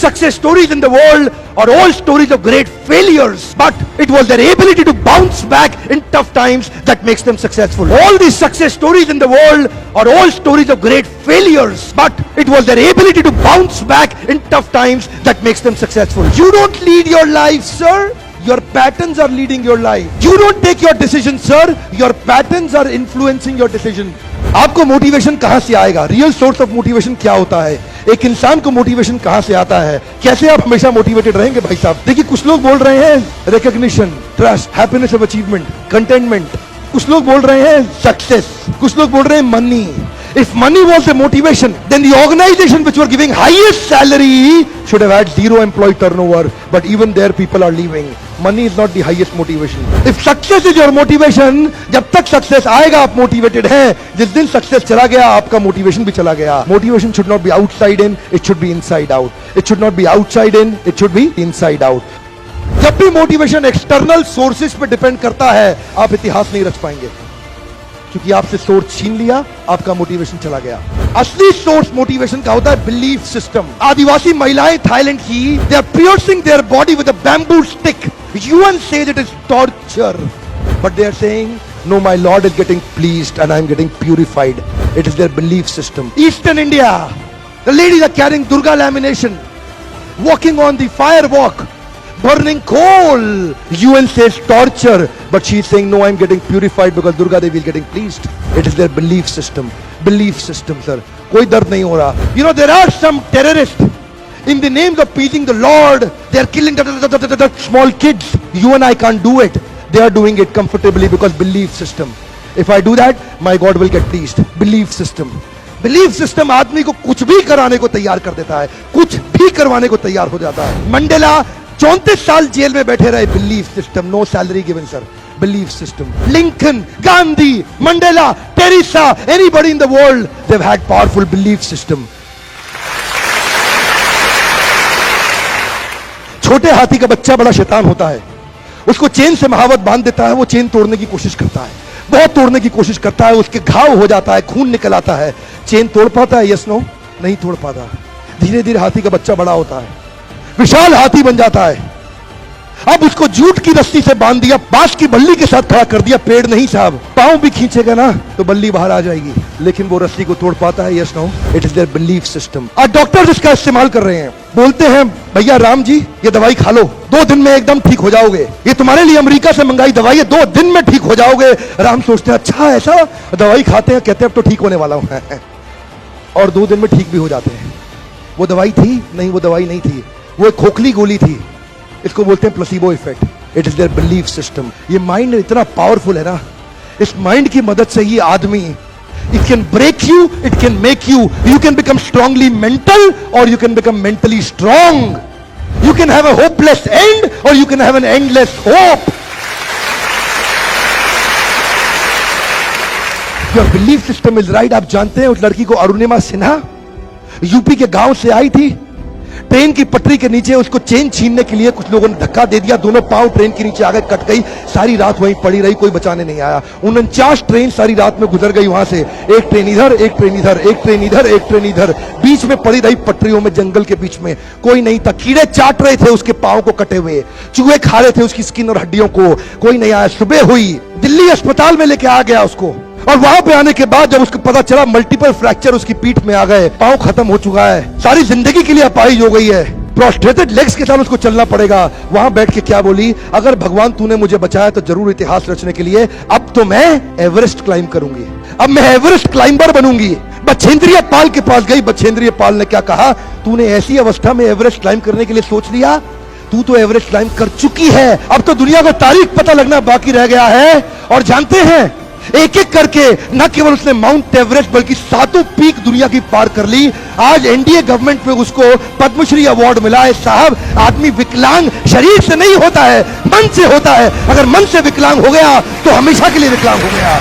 success stories in the world are all stories of great failures, but it was their ability to bounce back in tough times that makes them successful. All these success stories in the world are all stories of great failures, but it was their ability to bounce back in tough times that makes them successful. You don't lead your life, sir. Your patterns are leading your life. You don't take your decisions, sir. Your patterns are influencing your decision. आपको motivation कहां से आएगा? Real source of motivation क्या होता है? एक इंसान को मोटिवेशन कहां से आता है? कैसे आप हमेशा मोटिवेटेड रहेंगे भाई साहब? देखिए, कुछ लोग बोल रहे हैं recognition, trust, happiness of achievement, containment. कुछ लोग बोल रहे हैं सक्सेस, कुछ लोग बोल रहे हैं money. If money was the motivation, then the organization which were giving highest salary should have had zero employee turnover, but even there people are leaving. Money is not the highest motivation. If success is your motivation, जब तक success आएगा आप motivated हैं, जिस दिन success चला गया आपका motivation भी चला गया. Motivation should not be outside in, it should be inside out. It should not be outside in, it should be inside out. जब भी motivation external sources पे depend करता है, आप इतिहास नहीं रच पाएंगे, क्योंकि आपसे सोर्स छीन लिया, आपका मोटिवेशन चला गया. असली सोर्स मोटिवेशन का होता है बिलीफ सिस्टम. आदिवासी महिलाएं थाईलैंड की, they are piercing their body with a bamboo stick. UN says it is torture, but they are saying no, my lord is getting pleased and I am getting purified. It is their belief system. Eastern India, the ladies are carrying Durga lamination, walking on the fire walk, burning coal. UN says torture, but she is saying no, I am getting purified because Durga Devi is getting pleased. It is their belief system. Belief system, sir. कोई दर्द नहीं हो रहा. You know, there are some terrorists in the names of pleasing the Lord. They are killing small kids. You and I can't do it. They are doing it comfortably because belief system. If I do that, my God will get pleased. Belief system. Belief system आदमी को कुछ भी कराने को तैयार कर देता है, कुछ भी करवाने को तैयार हो जाता है. मंडेला 34 साल जेल में बैठे रहे. Belief system. No salary given, sir. Belief system. Lincoln, Gandhi, Mandela, Teresa, anybody in the world, they have had powerful belief system. छोटे हाथी का बच्चा बड़ा शैतान होता है. उसको चेन से महावत बांध देता है, वो चेन तोड़ने की कोशिश करता है, बहुत तोड़ने की कोशिश करता है, उसके घाव हो जाता है, खून निकल आता है. चेन तोड़ पाता है? Yes no? नहीं तोड़ पाता. धीरे धीरे हाथी का बच्चा बड़ा होता है, विशाल हाथी बन जाता है. अब उसको जूट की रस्सी से बांध दिया, बांस की बल्ली के साथ खड़ा कर दिया. पेड़ नहीं साहब, पांव भी खींचेगा ना तो बल्ली बाहर आ जाएगी, लेकिन वो रस्सी को तोड़ पाता है? Yes no? It is their belief system. और डॉक्टर्स इसका इस्तेमाल कर रहे हैं. बोलते हैं भैया राम जी, ये दवाई खा लो, 2 दिन में एकदम ठीक हो जाओगे. ये तुम्हारे लिए अमेरिका से मंगाई दवाई है, 2 दिन में ठीक हो जाओगे. राम सोचते हैं अच्छा ऐसा, दवाई खाते हैं, कहते हैं अब तो ठीक होने वाला हूं और 2 दिन में ठीक भी हो जाते हैं. वो दवाई थी? नहीं, वो दवाई नहीं थी, वो एक खोखली गोली थी. इसको बोलते हैं placebo effect. It is their belief system. ये माइंड इतना पावरफुल है ना, इस माइंड की मदद से ही आदमी, it can break you, it can make you. You can become strongly mental or you can become mentally strong. You can have a hopeless end or you can have an endless hope. Your belief system is right. आप जानते हैं उस लड़की को Arunima Sinha UP के गांव से आई थी. ट्रेन की पटरी के नीचे उसको चेन छीनने के लिए कुछ लोगों ने धक्का दे दिया, दोनों पांव ट्रेन के नीचे आ गए, कट गई. सारी रात वहीं पड़ी रही, कोई बचाने नहीं आया. 49 ट्रेन सारी रात में गुजर गई वहां से. एक ट्रेन इधर, एक ट्रेन इधर, एक ट्रेन इधर, एक ट्रेन इधर, बीच में पड़ी रही पटरियों में, जंगल के बीच में. कोई नहीं था. कीड़े चाट रहे थे उसके पांव को कटे हुए, चूहे खा रहे थे उसकी स्किन और हड्डियों को. कोई नहीं आया. सुबह हुई, दिल्ली अस्पताल में लेके आ गया उसको, और वहां पे आने के बाद जब उसको पता चला मल्टीपल फ्रैक्चर उसकी पीठ में आ गए, पांव खत्म हो चुका है, सारी जिंदगी के लिए अपाहिज हो गई है, प्रोस्ट्रेटेड लेग्स के साथ उसको चलना पड़ेगा. वहां बैठ के क्या बोली? अगर भगवान तूने मुझे बचाया तो जरूर इतिहास रचने के लिए अब तो मैं एवरेस्ट क्लाइंब करूंगी, अब मैं एवरेस्ट क्लाइंबर बनूंगी. बछेंद्रिय पाल के पास गई. बछेंद्रिय पाल ने क्या कहा? तूने ऐसी अवस्था में एवरेस्ट क्लाइंब करने के लिए सोच लिया? तू तो एवरेस्ट क्लाइंब कर चुकी है, अब तो दुनिया को तारीख पता लगना बाकी रह गया है. और जानते हैं, एक एक करके न केवल उसने माउंट एवरेस्ट बल्कि 7 पीक दुनिया की पार कर ली. आज एनडीए गवर्नमेंट में उसको पद्मश्री अवार्ड मिला है. साहब, आदमी विकलांग शरीर से नहीं होता है, मन से होता है. अगर मन से विकलांग हो गया तो हमेशा के लिए विकलांग हो गया.